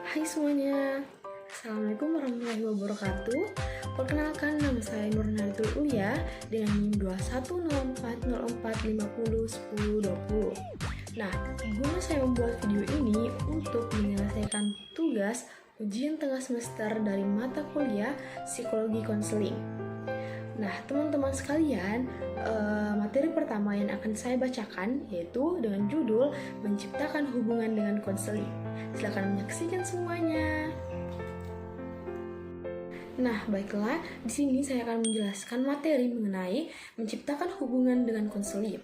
Hai semuanya, Assalamualaikum warahmatullahi wabarakatuh. Perkenalkan, nama saya Nur Nahdlatul Ulia dengan NIM 210404501020. Nah, guna saya membuat video ini untuk menyelesaikan tugas ujian tengah semester dari mata kuliah Psikologi Konseling. Nah, teman-teman sekalian, materi pertama yang akan saya bacakan yaitu dengan judul Menciptakan Hubungan dengan Konseling. Silakan menyaksikan semuanya. Nah, baiklah, di sini saya akan menjelaskan materi mengenai menciptakan hubungan dengan konseling.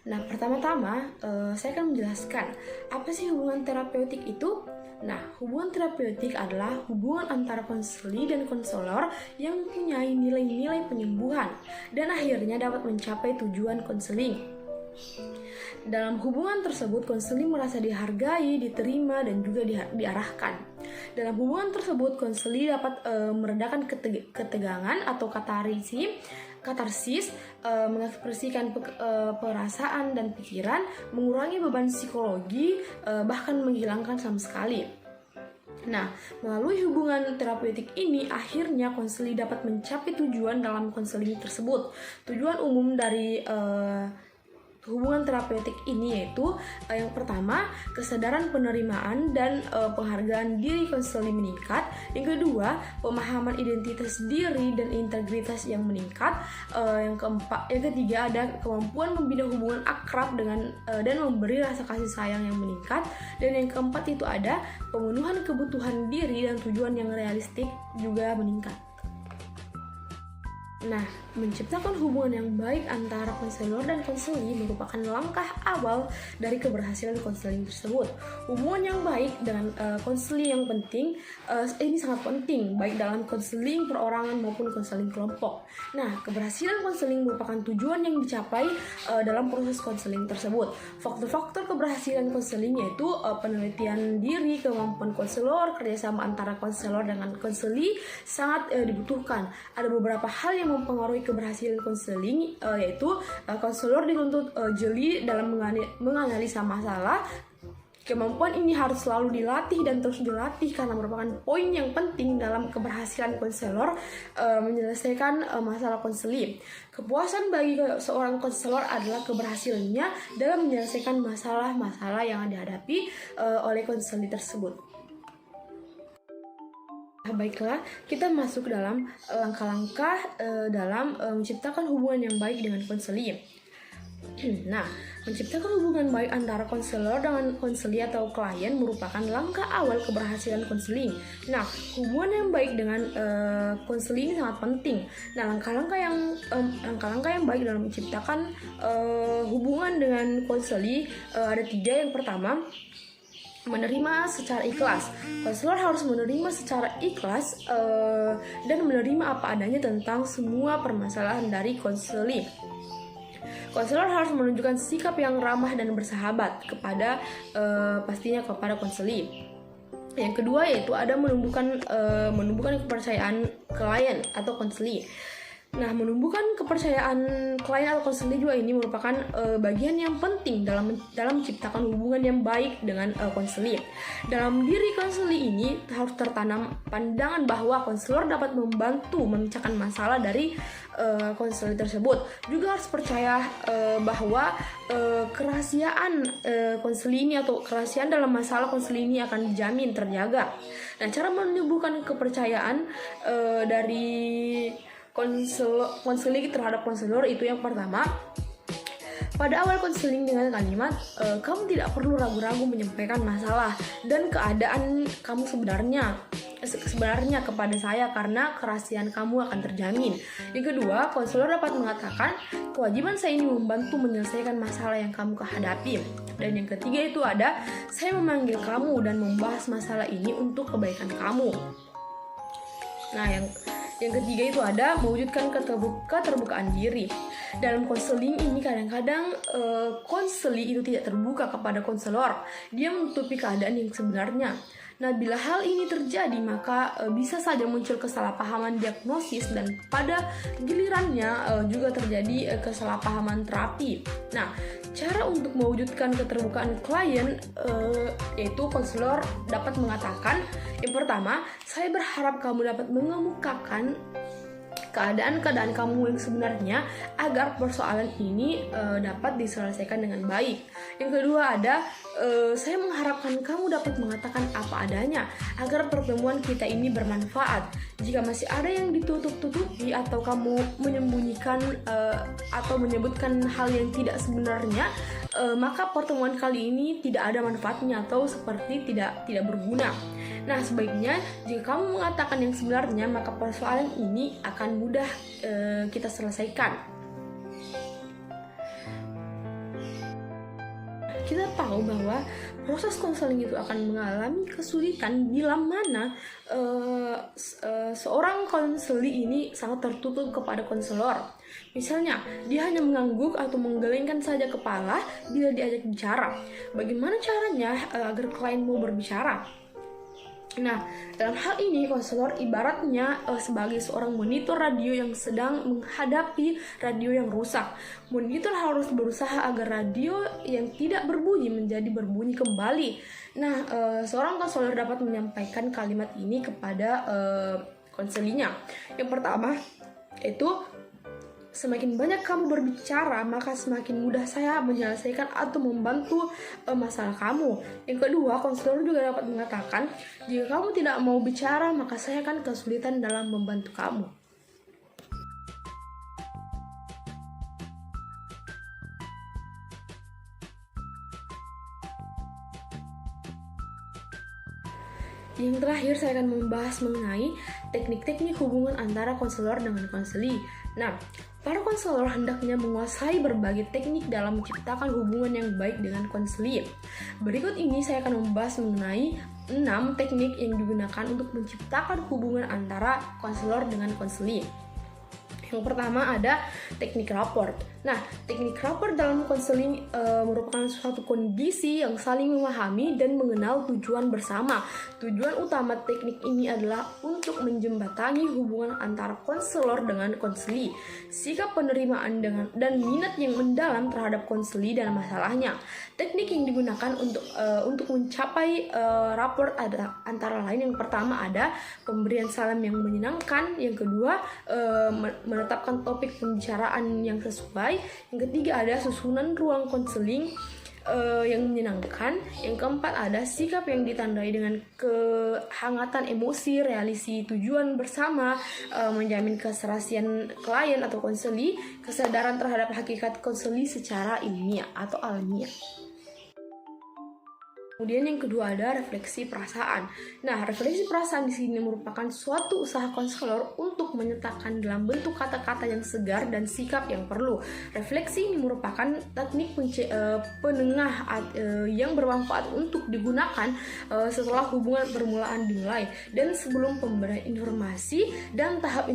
Nah, pertama-tama saya akan menjelaskan apa sih hubungan terapeutik itu. Nah, hubungan terapeutik adalah hubungan antara konseli dan konselor yang mempunyai nilai-nilai penyembuhan dan akhirnya dapat mencapai tujuan konseling. Dalam hubungan tersebut, konseling merasa dihargai, diterima, dan juga diarahkan. Dalam hubungan tersebut, konseling dapat meredakan ketegangan atau katarsis, mengekspresikan perasaan dan pikiran, mengurangi beban psikologi, bahkan menghilangkan sama sekali. Nah, melalui hubungan terapeutik ini, akhirnya konseling dapat mencapai tujuan dalam konseling tersebut. Tujuan umum dari hubungan terapeutik ini yaitu yang pertama, kesadaran penerimaan dan penghargaan diri konseling meningkat. Yang kedua, pemahaman identitas diri dan integritas yang meningkat. Yang ketiga, ada kemampuan membina hubungan akrab dengan dan memberi rasa kasih sayang yang meningkat. Dan yang keempat itu ada pemenuhan kebutuhan diri dan tujuan yang realistik juga meningkat. Nah, menciptakan hubungan yang baik antara konselor dan konseli merupakan langkah awal dari keberhasilan konseling tersebut. Hubungan yang baik dengan konseli yang penting, ini sangat penting, baik dalam konseling perorangan maupun konseling kelompok. Nah, keberhasilan konseling merupakan tujuan yang dicapai dalam proses konseling tersebut. Faktor-faktor keberhasilan konseling yaitu penelitian diri, kemampuan konselor, kerjasama antara konselor dengan konseli sangat dibutuhkan. Ada beberapa hal yang mempengaruhi keberhasilan konseling, yaitu konselor dituntut jeli dalam menganalisa masalah. Kemampuan ini harus selalu dilatih dan terus dilatih karena merupakan poin yang penting dalam keberhasilan konselor menyelesaikan masalah konseling. Kepuasan bagi seorang konselor adalah keberhasilannya dalam menyelesaikan masalah-masalah yang dihadapi oleh konseling tersebut. Baiklah, kita masuk dalam langkah-langkah dalam menciptakan hubungan yang baik dengan konseling. Nah, menciptakan hubungan baik antara konselor dengan konseli atau klien merupakan langkah awal keberhasilan konseling. Nah, hubungan yang baik dengan konseli ini sangat penting. Nah, langkah-langkah yang baik dalam menciptakan hubungan dengan konseli ada 3. Yang pertama, menerima secara ikhlas. Konselor harus menerima secara ikhlas dan menerima apa adanya tentang semua permasalahan dari konseling. Konselor harus menunjukkan sikap yang ramah dan bersahabat pastinya kepada konseling. Yang kedua yaitu ada menumbuhkan kepercayaan klien atau konseling. Nah, menumbuhkan kepercayaan klien atau konseling juga ini merupakan bagian yang penting dalam menciptakan hubungan yang baik dengan konseling. Dalam diri konseling ini harus tertanam pandangan bahwa konselor dapat membantu memecahkan masalah dari konseling tersebut. Juga harus percaya bahwa kerahasiaan konseling ini atau kerahasiaan dalam masalah konseling ini akan dijamin terjaga. Nah, cara menumbuhkan kepercayaan dari konseling terhadap konselor itu yang pertama, pada awal konseling dengan kalimat kamu tidak perlu ragu-ragu menyampaikan masalah dan keadaan kamu sebenarnya kepada saya karena kerahasiaan kamu akan terjamin. Yang kedua, konselor dapat mengatakan kewajiban saya ini membantu menyelesaikan masalah yang kamu hadapi. Dan yang ketiga itu ada saya memanggil kamu dan membahas masalah ini untuk kebaikan kamu. Nah, yang ketiga itu ada mewujudkan keterbukaan diri. dalam konseling ini kadang-kadang konseli itu tidak terbuka kepada konselor. Dia menutupi keadaan yang sebenarnya. Nah, bila hal ini terjadi, maka bisa saja muncul kesalahpahaman diagnosis dan pada gilirannya juga terjadi kesalahpahaman terapi. Nah, cara untuk mewujudkan keterbukaan klien yaitu konselor dapat mengatakan, yang pertama, saya berharap kamu dapat mengemukakan keadaan-keadaan kamu yang sebenarnya agar persoalan ini dapat diselesaikan dengan baik. Yang kedua ada saya mengharapkan kamu dapat mengatakan apa adanya agar pertemuan kita ini bermanfaat. Jika masih ada yang ditutup-tutupi atau kamu menyembunyikan atau menyebutkan hal yang tidak sebenarnya, maka pertemuan kali ini tidak ada manfaatnya atau seperti tidak berguna. Nah, sebaiknya jika kamu mengatakan yang sebenarnya, maka persoalan ini akan mudah kita selesaikan. Kita tahu bahwa proses konseling itu akan mengalami kesulitan bila mana seorang konseli ini sangat tertutup kepada konselor. Misalnya, dia hanya mengangguk atau menggelengkan saja kepala bila diajak bicara. Bagaimana caranya agar klien mau berbicara? Nah, dalam hal ini konselor ibaratnya sebagai seorang monitor radio yang sedang menghadapi radio yang rusak. Monitor harus berusaha agar radio yang tidak berbunyi menjadi berbunyi kembali. Nah, seorang konselor dapat menyampaikan kalimat ini kepada konselinya. Yang pertama, itu semakin banyak kamu berbicara, maka semakin mudah saya menyelesaikan atau membantu masalah kamu. Yang kedua, konselor juga dapat mengatakan, jika kamu tidak mau bicara, maka saya akan kesulitan dalam membantu kamu. Yang terakhir, saya akan membahas mengenai teknik-teknik hubungan antara konselor dengan konseli. Nah, para konselor hendaknya menguasai berbagai teknik dalam menciptakan hubungan yang baik dengan konseli. Berikut ini saya akan membahas mengenai 6 teknik yang digunakan untuk menciptakan hubungan antara konselor dengan konseli. Yang pertama ada teknik rapport. Nah, teknik rapport dalam konseling merupakan suatu kondisi yang saling memahami dan mengenal tujuan bersama. Tujuan utama teknik ini adalah untuk menjembatani hubungan antara konselor dengan konseli, sikap penerimaan dan minat yang mendalam terhadap konseli dan masalahnya. Teknik yang digunakan untuk mencapai rapport ada antara lain, yang pertama ada pemberian salam yang menyenangkan, yang kedua menetapkan topik pembicaraan yang sesuai, yang ketiga ada susunan ruang konseling yang menyenangkan, yang keempat ada sikap yang ditandai dengan kehangatan emosi, realisasi tujuan bersama, menjamin keserasian klien atau konseli, kesadaran terhadap hakikat konseli secara ilmiah atau alamiah. Kemudian yang kedua ada refleksi perasaan. Nah, refleksi perasaan di sini merupakan suatu usaha konselor untuk menyatakan dalam bentuk kata-kata yang segar dan sikap yang perlu. Refleksi ini merupakan teknik penengah yang bermanfaat untuk digunakan setelah hubungan permulaan dimulai dan sebelum pemberian informasi dan tahap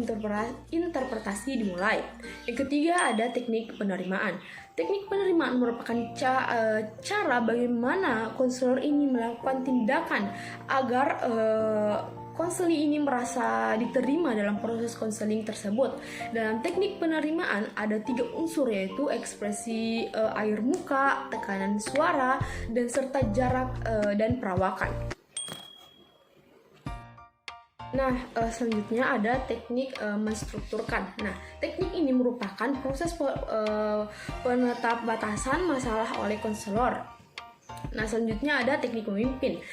interpretasi dimulai. Yang ketiga ada teknik penerimaan. Teknik penerimaan merupakan cara bagaimana konselor ini melakukan tindakan agar konseli ini merasa diterima dalam proses konseling tersebut. Dalam teknik penerimaan ada 3 unsur, yaitu ekspresi air muka, tekanan suara, dan serta jarak dan perawakan. Nah, selanjutnya ada teknik menstrukturkan. Nah, teknik ini merupakan proses penetap batasan masalah oleh konselor. Nah, selanjutnya ada teknik memimpin.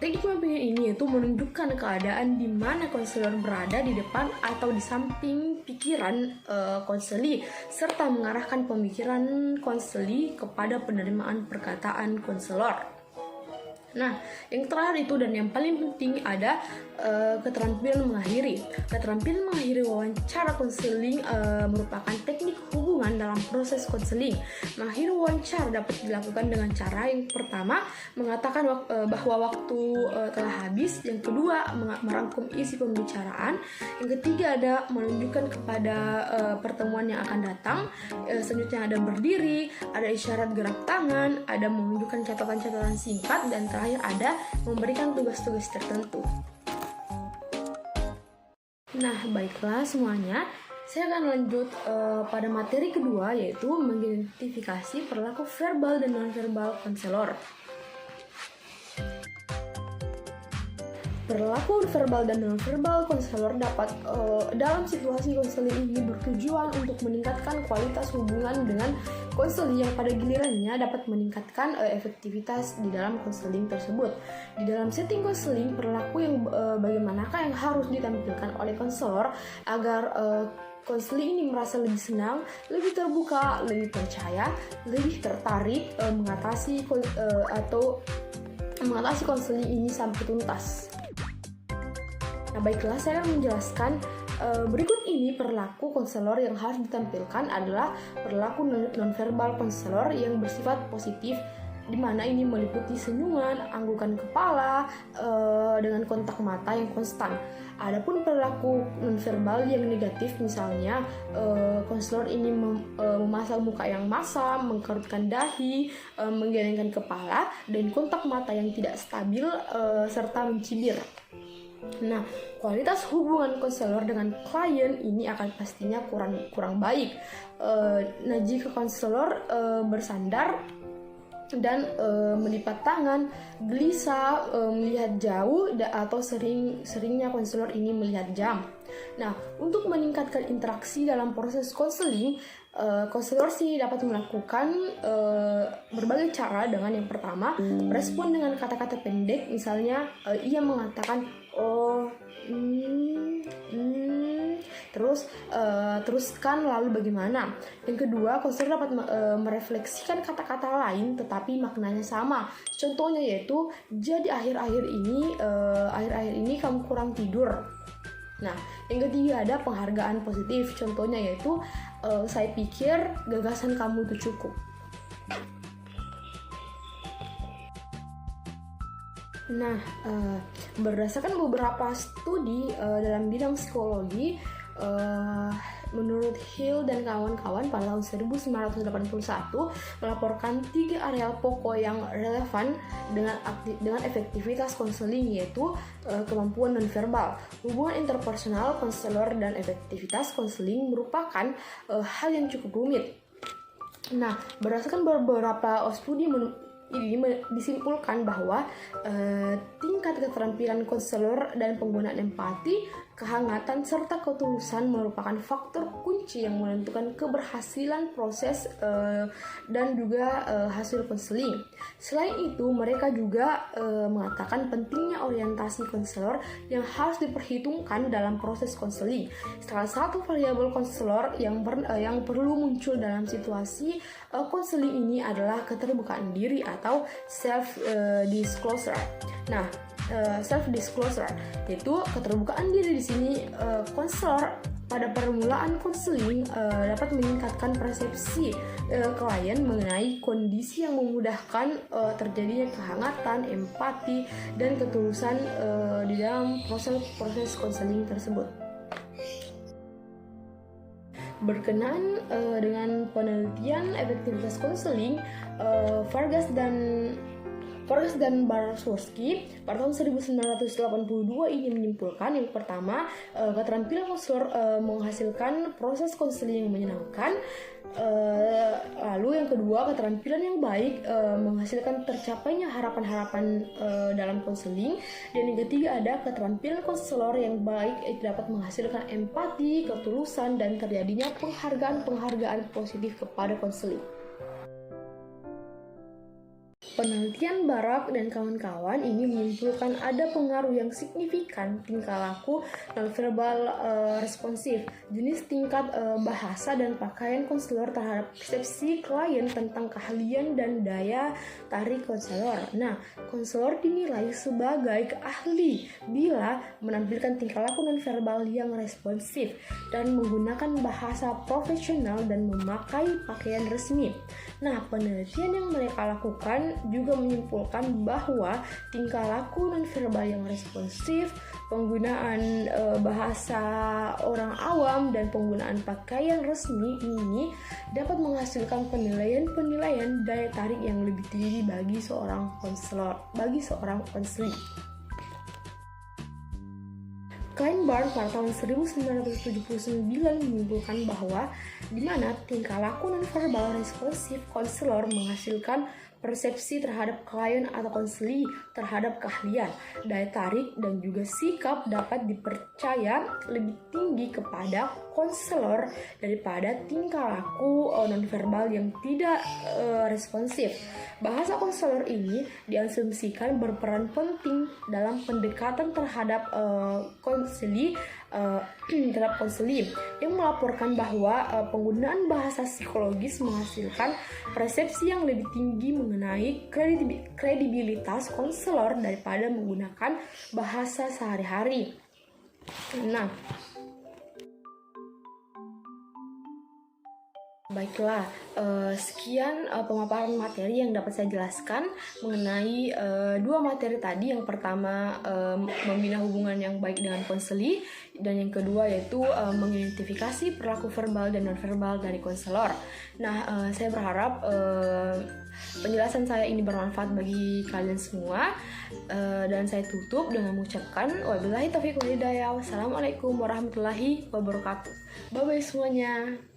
Teknik memimpin ini itu menunjukkan keadaan di mana konselor berada di depan atau di samping pikiran konseli, serta mengarahkan pemikiran konseli kepada penerimaan perkataan konselor. Nah, yang terakhir itu dan yang paling penting ada keterampilan mengakhiri. Keterampilan mengakhiri wawancara konseling merupakan teknik hubungan dalam proses konseling. Mengakhiri wawancara dapat dilakukan dengan cara yang pertama mengatakan bahwa waktu telah habis, yang kedua merangkum isi pembicaraan, yang ketiga ada menunjukkan kepada pertemuan yang akan datang, selanjutnya ada berdiri, ada isyarat gerak tangan, ada menunjukkan catatan-catatan singkat, dan terakhir ada memberikan tugas-tugas tertentu. Nah, baiklah semuanya. Saya akan lanjut pada materi kedua, yaitu mengidentifikasi perilaku verbal dan nonverbal konselor. Perilaku verbal dan nonverbal konselor dapat dalam situasi konseling ini bertujuan untuk meningkatkan kualitas hubungan dengan konseling yang pada gilirannya dapat meningkatkan efektivitas di dalam konseling tersebut. Di dalam setting konseling, perilaku yang bagaimanakah yang harus ditampilkan oleh konselor agar konseling ini merasa lebih senang, lebih terbuka, lebih percaya, lebih tertarik mengatasi konseling ini sampai tuntas. Nah, baiklah, saya akan menjelaskan berikut ini perilaku konselor yang harus ditampilkan adalah perilaku nonverbal konselor yang bersifat positif, di mana ini meliputi senyuman, anggukan kepala, dengan kontak mata yang konstan. Adapun perilaku nonverbal yang negatif, misalnya konselor ini memasang muka yang masam, mengkerutkan dahi, menggelengkan kepala, dan kontak mata yang tidak stabil serta mencibir. Nah, kualitas hubungan konselor dengan klien ini akan pastinya kurang baik. Nah, jika konselor bersandar dan melipat tangan, gelisah, melihat jauh, atau seringnya konselor ini melihat jam. Nah, untuk meningkatkan interaksi dalam proses konseling, konselor sih dapat melakukan berbagai cara. Dengan yang pertama, respon dengan kata-kata pendek, misalnya ia mengatakan teruskan lalu bagaimana. Yang kedua, konselor dapat merefleksikan kata-kata lain tetapi maknanya sama. Contohnya yaitu, jadi akhir-akhir ini kamu kurang tidur. Nah, yang ketiga ada penghargaan positif. Contohnya yaitu, saya pikir gagasan kamu itu cukup. Nah, berdasarkan beberapa studi dalam bidang psikologi, menurut Hill dan kawan-kawan pada tahun 1981 melaporkan 3 areal pokok yang relevan dengan efektivitas konseling, yaitu kemampuan nonverbal, hubungan interpersonal konselor, dan efektivitas konseling merupakan hal yang cukup rumit. Nah, berdasarkan beberapa studi ini disimpulkan bahwa tingkat keterampilan konselor dan penggunaan empati, kehangatan, serta ketulusan merupakan faktor kunci yang menentukan keberhasilan proses dan juga hasil konseling. Selain itu, mereka juga mengatakan pentingnya orientasi konselor yang harus diperhitungkan dalam proses konseling. Salah satu variabel konselor yang perlu muncul dalam situasi konseling ini adalah keterbukaan diri atau self-disclosure. Nah, self-disclosure yaitu keterbukaan diri. Di sini konselor pada permulaan konseling dapat meningkatkan persepsi klien mengenai kondisi yang memudahkan terjadinya kehangatan, empati, dan ketulusan di dalam proses konseling tersebut. Berkenaan dengan penelitian efektivitas konseling, Vargas dan Barszewski pada tahun 1982 ini menyimpulkan, yang pertama, keterampilan konselor menghasilkan proses konseling yang menyenangkan. Lalu yang kedua, keterampilan yang baik menghasilkan tercapainya harapan-harapan dalam konseling. Dan yang ketiga ada keterampilan konselor yang baik dapat menghasilkan empati, ketulusan, dan terjadinya penghargaan positif kepada konseling. Penelitian Barak dan kawan-kawan ini menyimpulkan ada pengaruh yang signifikan tingkah laku nonverbal responsif, jenis tingkat bahasa dan pakaian konselor terhadap persepsi klien tentang keahlian dan daya tarik konselor. Nah, konselor dinilai sebagai ahli bila menampilkan tingkah laku nonverbal yang responsif dan menggunakan bahasa profesional dan memakai pakaian resmi. Nah, penelitian yang mereka lakukan juga menyimpulkan bahwa tingkah laku nonverbal yang responsif, penggunaan bahasa orang awam dan penggunaan pakaian resmi ini dapat menghasilkan penilaian daya tarik yang lebih tinggi bagi seorang konselor. Kleinburn pada tahun 1979 menyimpulkan bahwa di mana tingkah laku nonverbal responsif konselor menghasilkan persepsi terhadap klien atau konseli terhadap keahlian, daya tarik, dan juga sikap dapat dipercaya lebih tinggi kepada konselor daripada tingkah laku nonverbal yang tidak responsif. Bahasa konselor ini diasumsikan berperan penting dalam pendekatan terhadap konseli yang melaporkan bahwa penggunaan bahasa psikologis menghasilkan persepsi yang lebih tinggi mengenai kredibilitas konselor daripada menggunakan bahasa sehari-hari. Nah, baiklah, sekian pemaparan materi yang dapat saya jelaskan mengenai dua materi tadi. Yang pertama, membina hubungan yang baik dengan konseli, dan yang kedua yaitu mengidentifikasi perilaku verbal dan nonverbal dari konselor. Nah, saya berharap penjelasan saya ini bermanfaat bagi kalian semua, dan saya tutup dengan mengucapkan wabillahi taufiq wal hidayah. Wassalamualaikum warahmatullahi wabarakatuh. Bye bye semuanya.